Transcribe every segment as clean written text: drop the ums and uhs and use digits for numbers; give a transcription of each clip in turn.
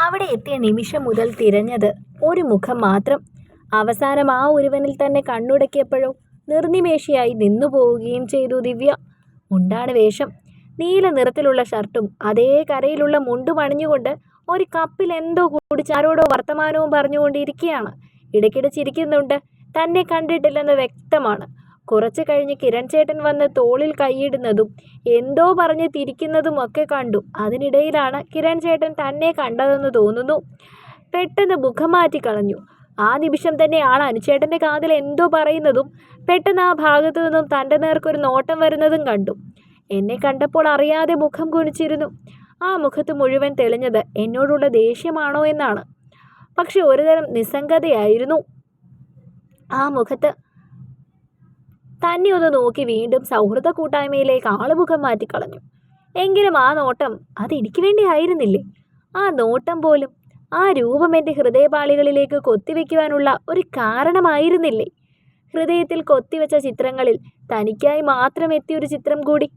അവിടെ എത്തിയ നിമിഷം മുതൽ തിരഞ്ഞത് ഒരു മുഖം മാത്രം. അവസാനം ആ ഒരുവനിൽ തന്നെ കണ്ണുടക്കിയപ്പോഴോ നിർനിമേഷയായി നിന്നു പോവുകയും ചെയ്തു ദിവ്യ. മുണ്ടാണ് വേഷം. നീല നിറത്തിലുള്ള ഷർട്ടും അതേ കരയിലുള്ള മുണ്ടും അണിഞ്ഞുകൊണ്ട് ഒരു കപ്പിൽ എന്തോ കുടിച്ച് ആരോടോ വർത്തമാനവും പറഞ്ഞുകൊണ്ടിരിക്കുകയാണ്. ഇടയ്ക്കിടെ ചിരിക്കുന്നുണ്ട്. തന്നെ കണ്ടിട്ടില്ലെന്ന് വ്യക്തമാണ്. കുറച്ചു കഴിഞ്ഞ് കിരൺ ചേട്ടൻ വന്ന് തോളിൽ കൈയിടുന്നതും എന്തോ പറഞ്ഞ് തിരിക്കുന്നതും ഒക്കെ കണ്ടു. അതിനിടയിലാണ് കിരൺ ചേട്ടൻ തന്നെ കണ്ടതെന്ന് തോന്നുന്നു. പെട്ടെന്ന് മുഖം മാറ്റിക്കളഞ്ഞു. ആ നിമിഷം തന്നെ ആൾ അനുചേട്ടൻ്റെ കാതിൽ എന്തോ പറയുന്നതും പെട്ടെന്ന് ആ ഭാഗത്തു നിന്നും തൻ്റെ നേർക്കൊരു നോട്ടം വരുന്നതും കണ്ടു. എന്നെ കണ്ടപ്പോൾ അറിയാതെ മുഖം കുനിച്ചിരുന്നു. ആ മുഖത്ത് മുഴുവൻ തെളിഞ്ഞത് എന്നോടുള്ള ദേഷ്യമാണോ എന്നാണ്. പക്ഷെ ഒരുതരം നിസ്സംഗതയായിരുന്നു ആ മുഖത്ത്. തന്നെ ഒന്ന് നോക്കി വീണ്ടും സൗഹൃദ കൂട്ടായ്മയിലേക്ക് ആളുമുഖം മാറ്റിക്കളഞ്ഞു. എങ്കിലും ആ നോട്ടം അതെനിക്ക് വേണ്ടി ആയിരുന്നില്ലേ? ആ നോട്ടം പോലും, ആ രൂപം എൻ്റെ ഹൃദയപാളികളിലേക്ക് കൊത്തിവെക്കുവാനുള്ള ഒരു കാരണമായിരുന്നില്ലേ? ഹൃദയത്തിൽ കൊത്തിവെച്ച ചിത്രങ്ങളിൽ തനിക്കായി മാത്രം എത്തിയൊരു ചിത്രം കൂടി.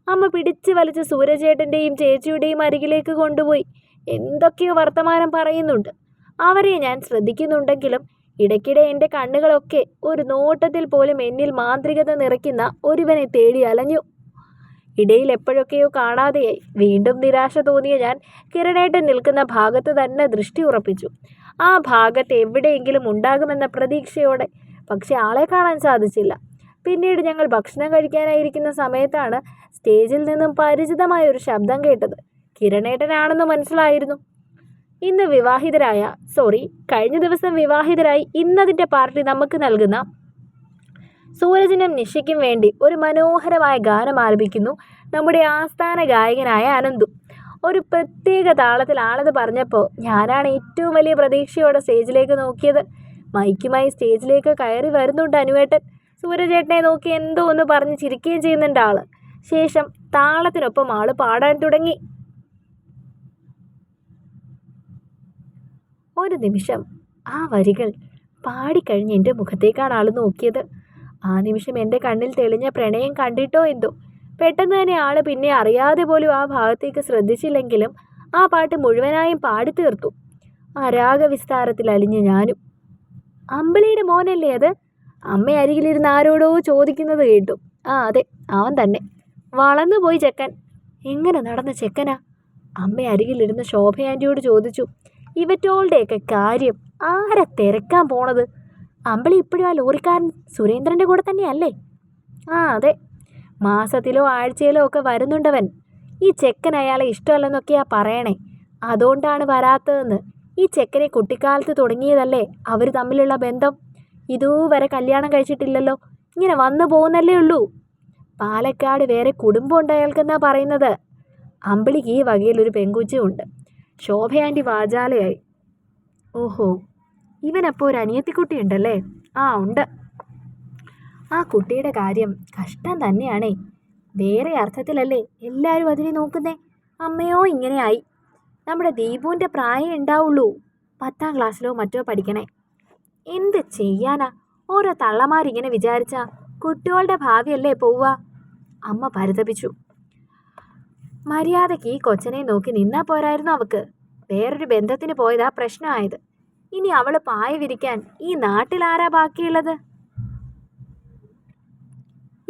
അമ്മ പിടിച്ചു വലിച്ച് സൂരജേട്ടൻ്റെയും ചേച്ചിയുടെയും അരികിലേക്ക് കൊണ്ടുപോയി. എന്തൊക്കെയോ വർത്തമാനം പറയുന്നുണ്ട്. അവരെ ഞാൻ ശ്രദ്ധിക്കുന്നുണ്ടെങ്കിലും ഇടയ്ക്കിടെ എൻ്റെ കണ്ണുകളൊക്കെ ഒരു നോട്ടത്തിൽ പോലും എന്നിൽ മാന്ത്രികത നിറയ്ക്കുന്ന ഒരുവനെ തേടി അലഞ്ഞു. ഇടയിൽ എപ്പോഴൊക്കെയോ കാണാതെയായി. വീണ്ടും നിരാശ തോന്നിയ ഞാൻ കിരണേട്ടൻ നിൽക്കുന്ന ഭാഗത്ത് തന്നെ ദൃഷ്ടി ഉറപ്പിച്ചു. ആ ഭാഗത്ത് എവിടെയെങ്കിലും ഉണ്ടാകുമെന്ന പ്രതീക്ഷയോടെ. പക്ഷെ ആളെ കാണാൻ സാധിച്ചില്ല. പിന്നീട് ഞങ്ങൾ ഭക്ഷണം കഴിക്കാനായിരിക്കുന്ന സമയത്താണ് സ്റ്റേജിൽ നിന്നും പരിചിതമായ ഒരു ശബ്ദം കേട്ടത്. കിരണേട്ടനാണെന്ന് മനസ്സിലായിരുന്നു. ഇന്ന് കഴിഞ്ഞ ദിവസം വിവാഹിതരായി ഇന്നതിൻ്റെ പാർട്ടി നമുക്ക് നൽകുന്ന സൂരജിനും നിഷയ്ക്കും വേണ്ടി ഒരു മനോഹരമായ ഗാനം ആലപിക്കുന്നു നമ്മുടെ ആസ്ഥാന ഗായകനായ അനന്തു. ഒരു പ്രത്യേക താളത്തിൽ ആളത് പറഞ്ഞപ്പോൾ ഞാനാണ് ഏറ്റവും വലിയ പ്രതീക്ഷയോടെ സ്റ്റേജിലേക്ക് നോക്കിയത്. മൈക്കുമായി സ്റ്റേജിലേക്ക് കയറി വരുന്നുണ്ട് അനുവേട്ടൻ. സൂരജേട്ടനെ നോക്കി എന്തോ ഒന്ന് പറഞ്ഞ് ചിരിക്കുകയും ചെയ്യുന്നുണ്ട് ആള്. ശേഷം താളത്തിനൊപ്പം ആള് പാടാൻ തുടങ്ങി. ഒരു നിമിഷം ആ വരികൾ പാടിക്കഴിഞ്ഞ് എൻ്റെ മുഖത്തേക്കാണ് ആൾ നോക്കിയത്. ആ നിമിഷം എൻ്റെ കണ്ണിൽ തെളിഞ്ഞ പ്രണയം കണ്ടിട്ടോ എന്തോ പെട്ടെന്ന് തന്നെ ആൾ പിന്നെ അറിയാതെ പോലും ആ ഭാഗത്തേക്ക് ശ്രദ്ധിച്ചില്ലെങ്കിലും ആ പാട്ട് മുഴുവനായും പാടിത്തീർത്തു. ആ രാഗവിസ്താരത്തിൽ അലിഞ്ഞ് ഞാനും. അമ്പിളിയുടെ മോനല്ലേ അത്? അമ്മ അരികിലിരുന്ന് ആരോടോ ചോദിക്കുന്നത് കേട്ടു. ആ അതെ, അവൻ തന്നെ. വളർന്നുപോയി ചെക്കൻ. എങ്ങനെ നടന്ന ചെക്കനാ? അമ്മ അരികിലിരുന്ന് ശോഭ ആൻറ്റിയോട് ചോദിച്ചു. ഇവറ്റോളുടെയൊക്കെ കാര്യം ആരെ തിരക്കാൻ പോണത്? അമ്പിളി ഇപ്പോഴും ആ ലോറിക്കാരൻ സുരേന്ദ്രൻ്റെ കൂടെ തന്നെയല്ലേ? ആ അതെ, മാസത്തിലോ ആഴ്ചയിലോ ഒക്കെ വരുന്നുണ്ടവൻ. ഈ ചെക്കൻ അയാളെ ഇഷ്ടമല്ലെന്നൊക്കെയാ പറയണേ. അതുകൊണ്ടാണ് വരാത്തതെന്ന്. ഈ ചെക്കനെ കുട്ടിക്കാലത്ത് തുടങ്ങിയതല്ലേ അവർ തമ്മിലുള്ള ബന്ധം. ഇതുവരെ കല്യാണം കഴിച്ചിട്ടില്ലല്ലോ. ഇങ്ങനെ വന്നു പോകുന്നല്ലേ ഉള്ളൂ. പാലക്കാട് വേറെ കുടുംബം ഉണ്ട് അയാൾക്കെന്നാ പറയുന്നത്. അമ്പിളിക്ക് ഈ വകയിലൊരു പെങ്കുച്ചുണ്ട്. ശോഭ ആൻറ്റി വാചാലയായി. ഓഹോ, ഇവനപ്പോൾ ഒരു അനിയത്തിക്കുട്ടി ഉണ്ടല്ലേ? ആ ഉണ്ട്. ആ കുട്ടിയുടെ കാര്യം കഷ്ടം തന്നെയാണേ. വേറെ അർത്ഥത്തിലല്ലേ എല്ലാവരും അതിനെ നോക്കുന്നേ. അമ്മയോ ഇങ്ങനെയായി. നമ്മുടെ ദീപുവിൻ്റെ പ്രായം ഉണ്ടാവുള്ളൂ. 10ാം ക്ലാസ്സിലോ മറ്റോ പഠിക്കണേ. എന്ത് ചെയ്യാനാ? ഓരോ തള്ളമാരിങ്ങനെ വിചാരിച്ചാ കുട്ടികളുടെ ഭാവിയല്ലേ പോവുക? അമ്മ പരിതപിച്ചു. മര്യാദയ്ക്ക് ഈ കൊച്ചനെ നോക്കി നിന്നാ പോരായിരുന്നു അവക്ക്. വേറൊരു ബന്ധത്തിന് പോയതാ പ്രശ്നമായത്. ഇനി അവള് പായ വിരിക്കാൻ ഈ നാട്ടിൽ ആരാ ബാക്കിയുള്ളത്?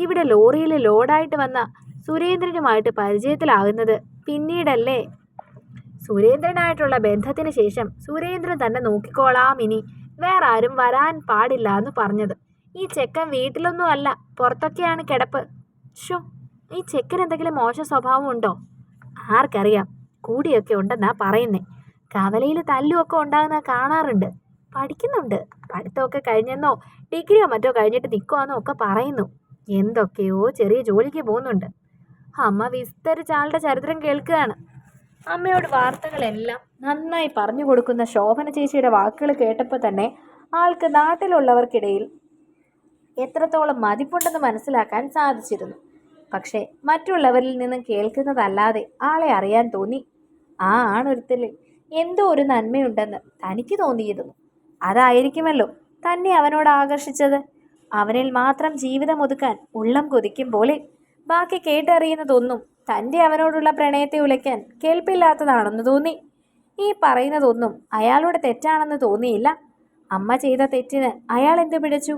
ഇവിടെ ലോറിയിൽ ലോഡായിട്ട് വന്ന സുരേന്ദ്രനുമായിട്ട് പരിചയത്തിലാകുന്നത് പിന്നീടല്ലേ? സുരേന്ദ്രനായിട്ടുള്ള ബന്ധത്തിന് ശേഷം സുരേന്ദ്രൻ തന്നെ നോക്കിക്കോളാം. ഇനി വേറെ ആരും വരാൻ പാടില്ല എന്ന് പറഞ്ഞത്. ഈ ചെക്കൻ വീട്ടിലൊന്നും അല്ല, പുറത്തൊക്കെയാണ് കിടപ്പ്. ഷോ, ഈ ചെക്കൻ എന്തെങ്കിലും മോശ സ്വഭാവം ഉണ്ടോ? ആർക്കറിയാം. കൂടിയൊക്കെ ഉണ്ടെന്നാ പറയുന്നേ. കവലയിൽ തല്ലുമൊക്കെ ഉണ്ടാകുന്ന കാണാറുണ്ട്. പഠിക്കുന്നുണ്ട്. പഠിത്തമൊക്കെ കഴിഞ്ഞെന്നോ ഡിഗ്രിയോ മറ്റോ കഴിഞ്ഞിട്ട് നിൽക്കുവാന്നോ ഒക്കെ പറയുന്നു. എന്തൊക്കെയോ ചെറിയ ജോലിക്ക് പോകുന്നുണ്ട്. അമ്മ വിസ്തരിച്ച ആളുടെ ചരിത്രം കേൾക്കുകയാണ്. അമ്മയോട് വാർത്തകളെല്ലാം നന്നായി പറഞ്ഞു കൊടുക്കുന്ന ശോഭന ചേച്ചിയുടെ വാക്കുകൾ കേട്ടപ്പോൾ തന്നെ ആൾക്ക് നാട്ടിലുള്ളവർക്കിടയിൽ എത്രത്തോളം മതിപ്പുണ്ടെന്ന് മനസ്സിലാക്കാൻ സാധിച്ചിരുന്നു. പക്ഷേ മറ്റുള്ളവരിൽ നിന്നും കേൾക്കുന്നതല്ലാതെ ആളെ അറിയാൻ തോന്നി. ആ ആണൊരുത്തലിൽ എന്തോ ഒരു നന്മയുണ്ടെന്ന് തനിക്ക് തോന്നിയിരുന്നു. അതായിരിക്കുമല്ലോ തന്നെ അവനോട് ആകർഷിച്ചത്. അവനിൽ മാത്രം ജീവിതം ഒതുക്കാൻ ഉള്ളം കൊതിക്കും പോലെ. ബാക്കി കേട്ടറിയുന്നതൊന്നും തൻ്റെ അവനോടുള്ള പ്രണയത്തെ ഉലയ്ക്കാൻ കേൾപ്പില്ലാത്തതാണെന്ന് തോന്നി. ഈ പറയുന്നതൊന്നും അയാളുടെ തെറ്റാണെന്ന് തോന്നിയില്ല. അമ്മ ചെയ്ത തെറ്റിന് അയാൾ എന്ത് പിഴച്ചു?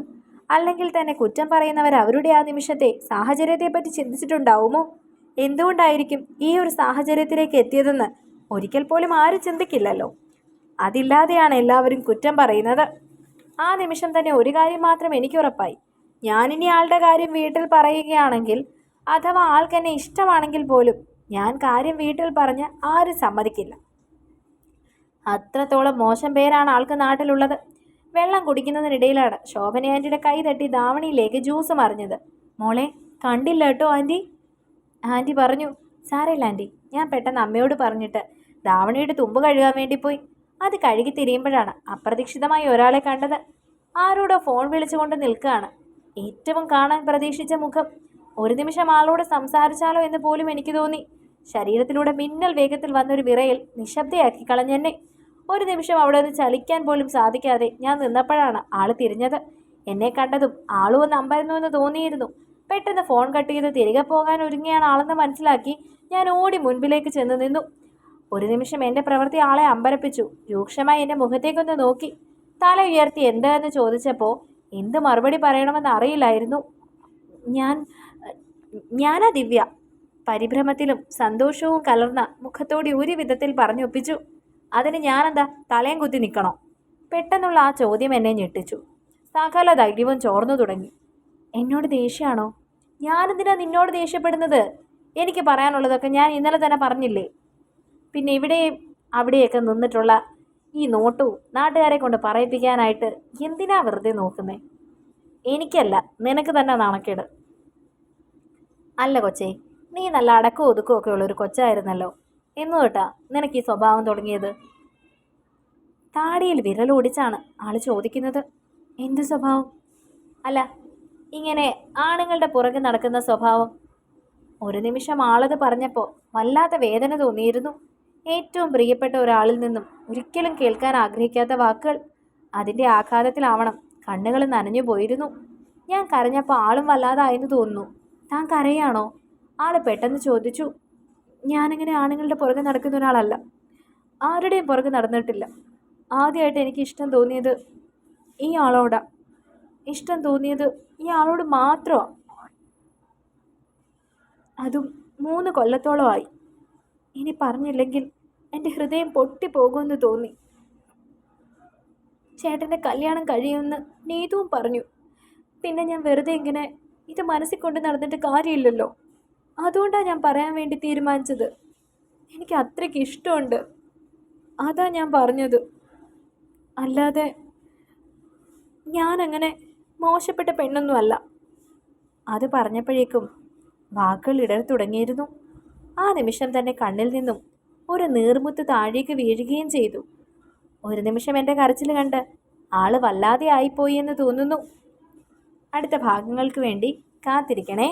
അല്ലെങ്കിൽ തന്നെ കുറ്റം പറയുന്നവർ അവരുടെ ആ നിമിഷത്തെ സാഹചര്യത്തെപ്പറ്റി ചിന്തിച്ചിട്ടുണ്ടാവുമോ? എന്തുകൊണ്ടായിരിക്കും ഈ ഒരു സാഹചര്യത്തിലേക്ക് എത്തിയതെന്ന് ഒരിക്കൽ പോലും ആരും ചിന്തിക്കില്ലല്ലോ. അതില്ലാതെയാണ് എല്ലാവരും കുറ്റം പറയുന്നത്. ആ നിമിഷം തന്നെ ഒരു കാര്യം മാത്രം എനിക്ക് ഉറപ്പായി. ഞാനിനി ആളുടെ കാര്യം വീട്ടിൽ പറയുകയാണെങ്കിൽ, അഥവാ ആൾക്കെന്നെ ഇഷ്ടമാണെങ്കിൽ പോലും ഞാൻ കാര്യം വീട്ടിൽ പറഞ്ഞ് ആരും സമ്മതിക്കില്ല. അത്രത്തോളം മോശം പേരാണ് ആൾക്ക് നാട്ടിലുള്ളത്. വെള്ളം കുടിക്കുന്നതിനിടയിലാണ് ശോഭന ആൻറ്റിയുടെ കൈ തട്ടി ധാവണിയിലേക്ക് ജ്യൂസ് മറിഞ്ഞത്. മോളെ, കണ്ടില്ല കേട്ടോ ആൻറ്റി. ആൻറ്റി പറഞ്ഞു. സാരമില്ല ആൻറ്റി, ഞാൻ പെട്ടെന്ന് അമ്മയോട് പറഞ്ഞിട്ട് ധാവണിയുടെ തുമ്പ് കഴുകാൻ വേണ്ടി പോയി. അത് കഴുകി തിരിയുമ്പോഴാണ് അപ്രതീക്ഷിതമായി ഒരാളെ കണ്ടത്. ആരോടോ ഫോൺ വിളിച്ചുകൊണ്ട് നിൽക്കുകയാണ്. ഏറ്റവും കാണാൻ പ്രതീക്ഷിച്ച മുഖം. ഒരു നിമിഷം ആളോട് സംസാരിച്ചാലോ എന്ന് പോലും എനിക്ക് തോന്നി. ശരീരത്തിലൂടെ മിന്നൽ വേഗത്തിൽ വന്നൊരു വിറയൽ നിശബ്ദയാക്കി കളഞ്ഞെന്നെ. ഒരു നിമിഷം അവിടെ നിന്ന് ചലിക്കാൻ പോലും സാധിക്കാതെ ഞാൻ നിന്നപ്പോഴാണ് ആള് തിരിഞ്ഞത്. എന്നെ കണ്ടതും ആളും ഒന്ന് അമ്പരന്നുവെന്ന് തോന്നിയിരുന്നു. പെട്ടെന്ന് ഫോൺ കട്ട് ചെയ്ത് തിരികെ പോകാൻ ഒരുങ്ങിയാണ് ആളെന്ന് മനസ്സിലാക്കി ഞാൻ ഓടി മുൻപിലേക്ക് ചെന്ന് നിന്നു. ഒരു നിമിഷം എൻ്റെ പ്രവൃത്തി ആളെ അമ്പരപ്പിച്ചു. രൂക്ഷമായി എൻ്റെ മുഖത്തേക്കൊന്ന് നോക്കി. തല ഉയർത്തി എന്താന്ന് ചോദിച്ചപ്പോൾ എന്ത് മറുപടി പറയണമെന്ന് അറിയില്ലായിരുന്നു. ഞാനാ ദിവ്യ. പരിഭ്രമത്തിലും സന്തോഷവും കലർന്ന മുഖത്തോടെ ഒരു വിധത്തിൽ പറഞ്ഞൊപ്പിച്ചു. അതിന് ഞാനെന്താ തലയും കുത്തി നിൽക്കണോ? പെട്ടെന്നുള്ള ആ ചോദ്യം എന്നെ ഞെട്ടിച്ചു. സകല ധൈര്യവും ചോർന്നു തുടങ്ങി. എന്നോട് ദേഷ്യമാണോ? ഞാനെന്തിനാ നിന്നോട് ദേഷ്യപ്പെടുന്നത്? എനിക്ക് പറയാനുള്ളതൊക്കെ ഞാൻ ഇന്നലെ തന്നെ പറഞ്ഞില്ലേ. പിന്നെ ഇവിടെയും അവിടെയൊക്കെ നിന്നിട്ടുള്ള ഈ നോട്ടവും നാട്ടുകാരെ കൊണ്ട് പറയിപ്പിക്കാനായിട്ട് എന്തിനാ വെറുതെ നോക്കുന്നേ? എനിക്കല്ല, നിനക്ക് തന്നെ നാണക്കേട്. അല്ല കൊച്ചേ, നീ നല്ല അടക്കവും ഒതുക്കവും ഒക്കെ ഉള്ളൊരു കൊച്ചായിരുന്നല്ലോ. എന്നു തൊട്ടാ നിനക്ക് ഈ സ്വഭാവം തുടങ്ങിയത്? താടിയിൽ വിരലോടിച്ചാണ് ആള് ചോദിക്കുന്നത്. എന്ത് സ്വഭാവം? അല്ല, ഇങ്ങനെ ആണുങ്ങളുടെ പുറകെ നടക്കുന്ന സ്വഭാവം. ഒരു നിമിഷം ആളത് പറഞ്ഞപ്പോൾ വല്ലാത്ത വേദന തോന്നിയിരുന്നു. ഏറ്റവും പ്രിയപ്പെട്ട ഒരാളിൽ നിന്നും ഒരിക്കലും കേൾക്കാൻ ആഗ്രഹിക്കാത്ത വാക്കുകൾ. അതിൻ്റെ ആഘാതത്തിലാവണം കണ്ണുകൾ നനഞ്ഞു പോയിരുന്നു. ഞാൻ കരഞ്ഞപ്പോൾ ആളും വല്ലാതായെന്ന് തോന്നുന്നു. താൻ കരയാണോ? ആള് പെട്ടെന്ന് ചോദിച്ചു. ഞാനിങ്ങനെ ആണുങ്ങളുടെ പുറകെ നടക്കുന്ന ഒരാളല്ല. ആരുടെയും പുറകെ നടന്നിട്ടില്ല. ആദ്യമായിട്ട് എനിക്ക് ഇഷ്ടം തോന്നിയത് ഈ ആളോടാ. ഇഷ്ടം തോന്നിയത് ഈ ആളോട് മാത്രമാണ്. അതും 3 കൊല്ലത്തോളമായി. ഇനി പറഞ്ഞില്ലെങ്കിൽ എൻ്റെ ഹൃദയം പൊട്ടിപ്പോകുമെന്ന് തോന്നി. ചേട്ടൻ്റെ കല്യാണം കഴിയുമെന്ന് നീതുവും പറഞ്ഞു. പിന്നെ ഞാൻ വെറുതെ ഇങ്ങനെ ഇത് മനസ്സിൽ കൊണ്ട് നടന്നിട്ട് കാര്യമില്ലല്ലോ. അതുകൊണ്ടാണ് ഞാൻ പറയാൻ വേണ്ടി തീരുമാനിച്ചത്. എനിക്ക് അത്രയ്ക്ക് ഇഷ്ടമുണ്ട്. അതാ ഞാൻ പറഞ്ഞത്. അല്ലാതെ ഞാനങ്ങനെ മോശപ്പെട്ട പെണ്ണൊന്നുമല്ല. അത് പറഞ്ഞപ്പോഴേക്കും വാക്കുകൾ ഇടറി തുടങ്ങിയിരുന്നു. ആ നിമിഷം തന്നെ കണ്ണിൽ നിന്നും ഒരു നീർമുത്ത് താഴേക്ക് വീഴുകയും ചെയ്തു. ഒരു നിമിഷം എൻ്റെ കരച്ചിൽ കണ്ട് ആള് വല്ലാതെ ആയിപ്പോയി എന്ന് തോന്നുന്നു. അടുത്ത ഭാഗങ്ങൾക്ക് വേണ്ടി കാത്തിരിക്കണേ.